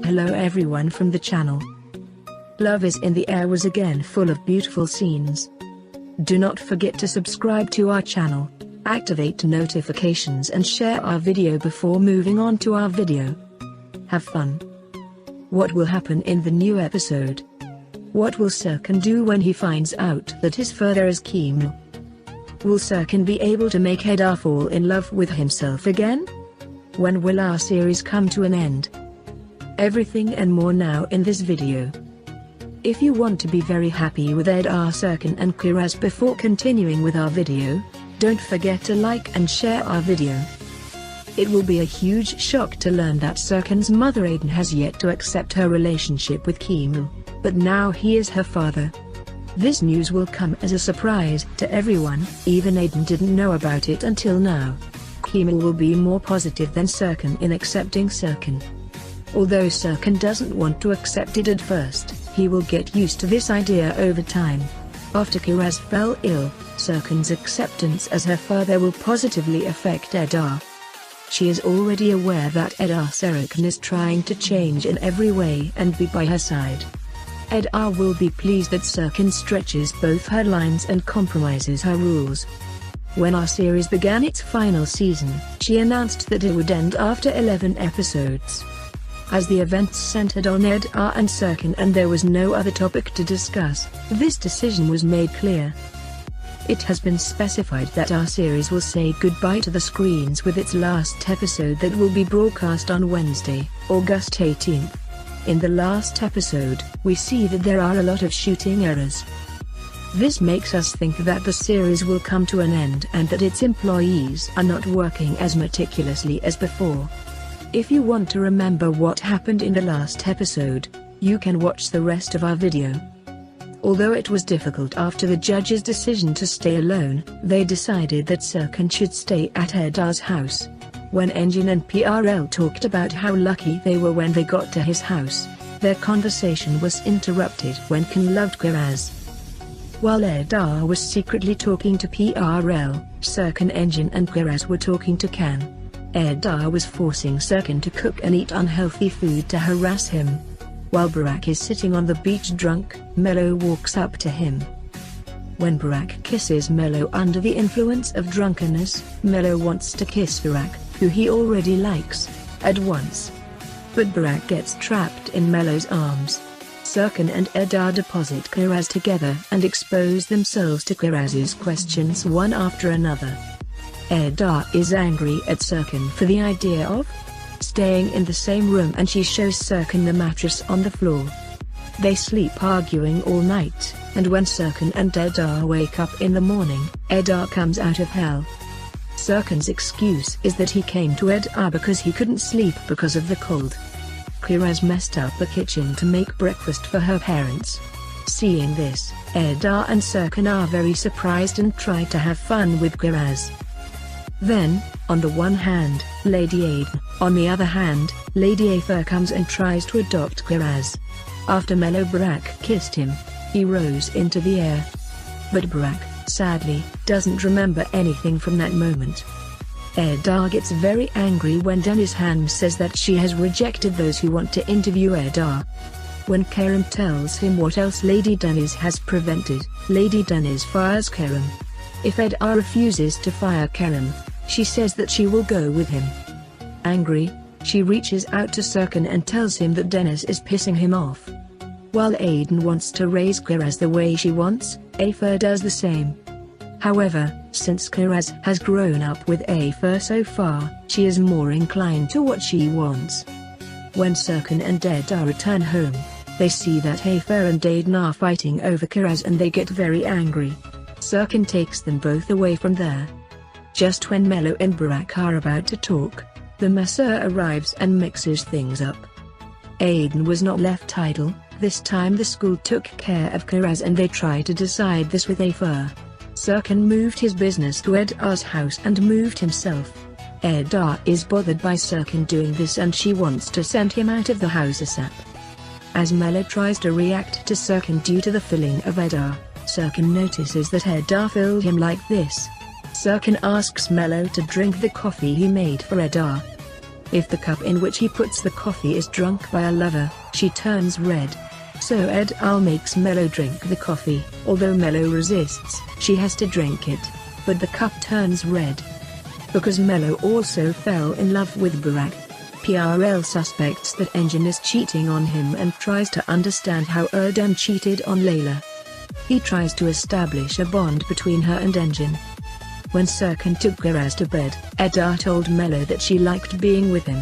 Hello everyone from the channel. Love is in the Air was again full of beautiful scenes. Do not forget to subscribe to our channel, activate notifications and share our video before moving on to our video. Have fun. What will happen in the new episode? What will Serkan do when he finds out that his father is Kemal? Will Serkan be able to make Eda fall in love with himself again? When will our series come to an end? Everything and more now in this video. If you want to be very happy with Eda, Serkan and Kiraz before continuing with our video, don't forget to like and share our video. It will be a huge shock to learn that Serkan's mother Aydin has yet to accept her relationship with Kemal, but now he is her father. This news will come as a surprise to everyone, even Aydin didn't know about it until now. Kemal will be more positive than Serkan in accepting Serkan. Although Serkan doesn't want to accept it at first, he will get used to this idea over time. After Kiraz fell ill, Serkan's acceptance as her father will positively affect Eda. She is already aware that Eda Serkan is trying to change in every way and be by her side. Eda will be pleased that Serkan stretches both her lines and compromises her rules. When our series began its final season, she announced that it would end after 11 episodes. As the events centered on Eda and Serkan and there was no other topic to discuss, this decision was made clear. It has been specified that our series will say goodbye to the screens with its last episode that will be broadcast on Wednesday, August 18th. In the last episode, we see that there are a lot of shooting errors. This makes us think that the series will come to an end and that its employees are not working as meticulously as before. If you want to remember what happened in the last episode, you can watch the rest of our video. Although it was difficult after the judge's decision to stay alone, they decided that Serkan should stay at Eda's house. When Engin and PRL talked about how lucky they were when they got to his house, their conversation was interrupted when Can loved Kiraz. While Eda was secretly talking to PRL, Serkan, Engin and Kiraz were talking to Can. Eda was forcing Serkan to cook and eat unhealthy food to harass him. While Burak is sitting on the beach drunk, Melo walks up to him. When Burak kisses Melo under the influence of drunkenness, Melo wants to kiss Burak, who he already likes, at once. But Burak gets trapped in Melo's arms. Serkan and Eda deposit Kiraz together and expose themselves to Kiraz's questions one after another. Eda is angry at Serkan for the idea of staying in the same room and she shows Serkan the mattress on the floor. They sleep arguing all night, and when Serkan and Eda wake up in the morning, Eda comes out of hell. Serkan's excuse is that he came to Eda because he couldn't sleep because of the cold. Kiraz messed up the kitchen to make breakfast for her parents. Seeing this, Eda and Serkan are very surprised and try to have fun with Kiraz. Then, on the one hand, Lady Aydin, on the other hand, Lady Afer comes and tries to adopt Kiraz. After Melo Burak kissed him, he rose into the air. But Burak, sadly, doesn't remember anything from that moment. Eda gets very angry when Deniz Hanım says that she has rejected those who want to interview Eda. When Kerem tells him what else Lady Deniz has prevented, Lady Deniz fires Kerem. If Eda refuses to fire Kerem, she says that she will go with him. Angry, she reaches out to Serkan and tells him that Deniz is pissing him off. While Aydin wants to raise Kiraz the way she wants, Afer does the same. However, since Kiraz has grown up with Afer so far, she is more inclined to what she wants. When Serkan and Eda return home, they see that Afer and Aydin are fighting over Kiraz and they get very angry. Serkan takes them both away from there. Just when Melo and Burak are about to talk, the masseur arrives and mixes things up. Aydin was not left idle. This time the school took care of Kiraz and they try to decide this with Afer. Serkan moved his business to Eda's house and moved himself. Eda is bothered by Serkan doing this and she wants to send him out of the house ASAP. As Melo tries to react to Serkan due to the filling of Eda, Serkan notices that Eda filled him like this. Serkan asks Melo to drink the coffee he made for Eda. If the cup in which he puts the coffee is drunk by a lover, she turns red. So Edar makes Mello drink the coffee. Although Mello resists, she has to drink it, but the cup turns red. Because Mello also fell in love with Burak, PRL suspects that Engin is cheating on him and tries to understand how Erdem cheated on Layla. He tries to establish a bond between her and Engin. When Serkan took Kiraz to bed, Edar told Mello that she liked being with him.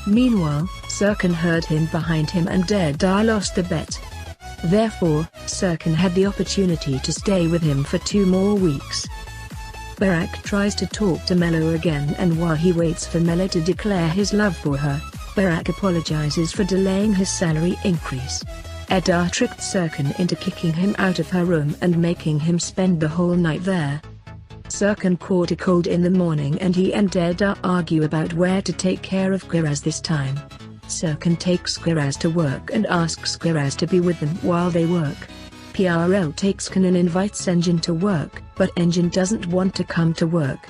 Meanwhile, Serkan heard him behind him and Edar lost the bet. Therefore, Serkan had the opportunity to stay with him for 2 more weeks. Burak tries to talk to Mello again, and while he waits for Mello to declare his love for her, Burak apologizes for delaying his salary increase. Edar tricked Serkan into kicking him out of her room and making him spend the whole night there. Serkan caught a cold in the morning and he and Edar argue about where to take care of Kiraz this time. Serkan takes Kiraz to work and asks Kiraz to be with them while they work. PRL takes Can and invites Engin to work, but Engin doesn't want to come to work.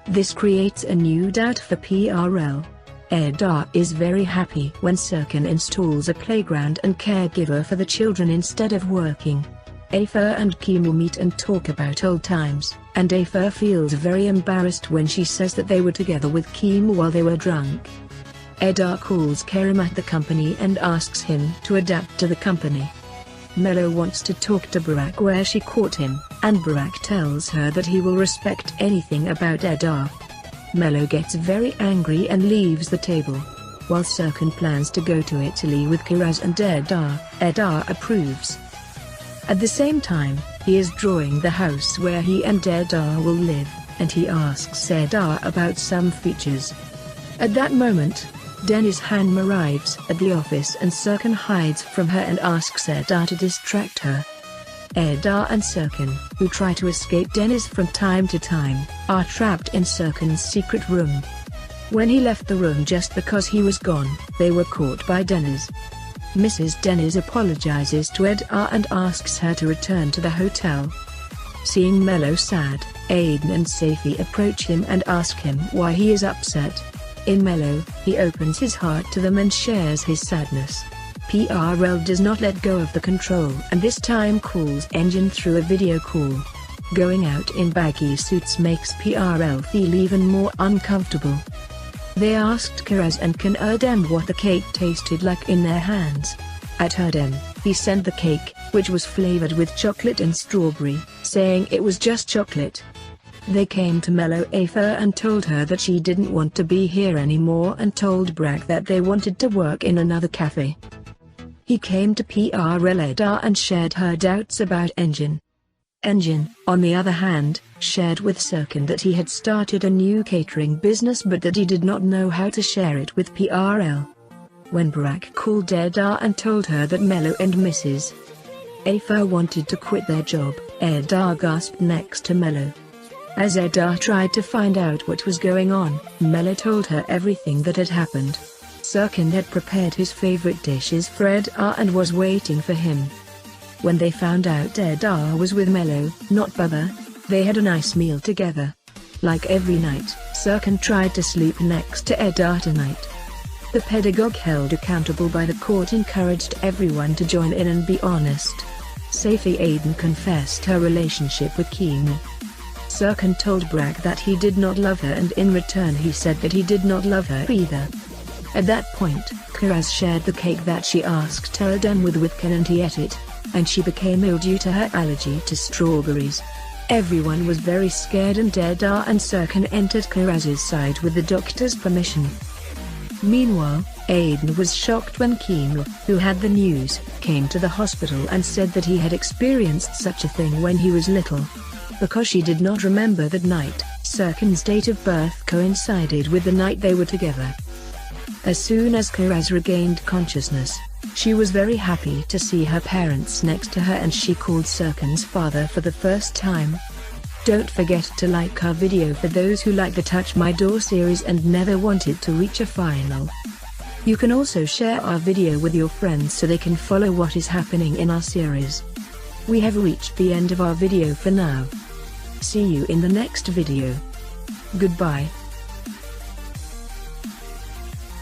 This creates a new doubt for PRL. Edar is very happy when Serkan installs a playground and caregiver for the children instead of working. Afer and Kemal meet and talk about old times, and Afer feels very embarrassed when she says that they were together with Kemal while they were drunk. Edar calls Kerem at the company and asks him to adapt to the company. Mello wants to talk to Burak where she caught him, and Burak tells her that he will respect anything about Edar. Mello gets very angry and leaves the table. While Serkan plans to go to Italy with Kiraz and Edar approves. At the same time, he is drawing the house where he and Edar will live, and he asks Edar about some features. At that moment, Deniz Hanım arrives at the office and Serkan hides from her and asks Edar to distract her. Edar and Serkan, who try to escape Deniz from time to time, are trapped in Serkan's secret room. When he left the room just because he was gone, they were caught by Deniz. Mrs. Deniz apologizes to Edar and asks her to return to the hotel. Seeing Mello sad, Aydin and Safi approach him and ask him why he is upset. In Mello, he opens his heart to them and shares his sadness. PRL does not let go of the control and this time calls Engin through a video call. Going out in baggy suits makes PRL feel even more uncomfortable. They asked Kiraz and Can Erdem what the cake tasted like in their hands. At Erdem, he sent the cake, which was flavored with chocolate and strawberry, saying it was just chocolate. They came to Mello Afer and told her that she didn't want to be here anymore and told Burak that they wanted to work in another cafe. He came to PRL Edar and shared her doubts about Engin. Engin, on the other hand, shared with Serkan that he had started a new catering business but that he did not know how to share it with PRL. When Burak called Edar and told her that Mello and Mrs. Afer wanted to quit their job, Edar gasped next to Mello. As Edar tried to find out what was going on, Mello told her everything that had happened. Serkan had prepared his favorite dishes for Edar and was waiting for him. When they found out Edar was with Mello, not Baba, they had a nice meal together. Like every night, Serkan tried to sleep next to Edar tonight. The pedagogue held accountable by the court encouraged everyone to join in and be honest. Safi Aydin confessed her relationship with Kemal. Serkan told Burak that he did not love her and in return he said that he did not love her either. At that point, Kiraz shared the cake that she asked Erdem with Can and he ate it, and she became ill due to her allergy to strawberries. Everyone was very scared and Edar and Serkan entered Kiraz's side with the doctor's permission. Meanwhile, Aydin was shocked when Kemal, who had the news, came to the hospital and said that he had experienced such a thing when he was little. Because she did not remember that night, Serkan's date of birth coincided with the night they were together. As soon as Kiraz regained consciousness, she was very happy to see her parents next to her and she called Serkan's father for the first time. Don't forget to like our video for those who like the Touch My Door series and never wanted to reach a final. You can also share our video with your friends so they can follow what is happening in our series. We have reached the end of our video for now. See you in the next video. Goodbye.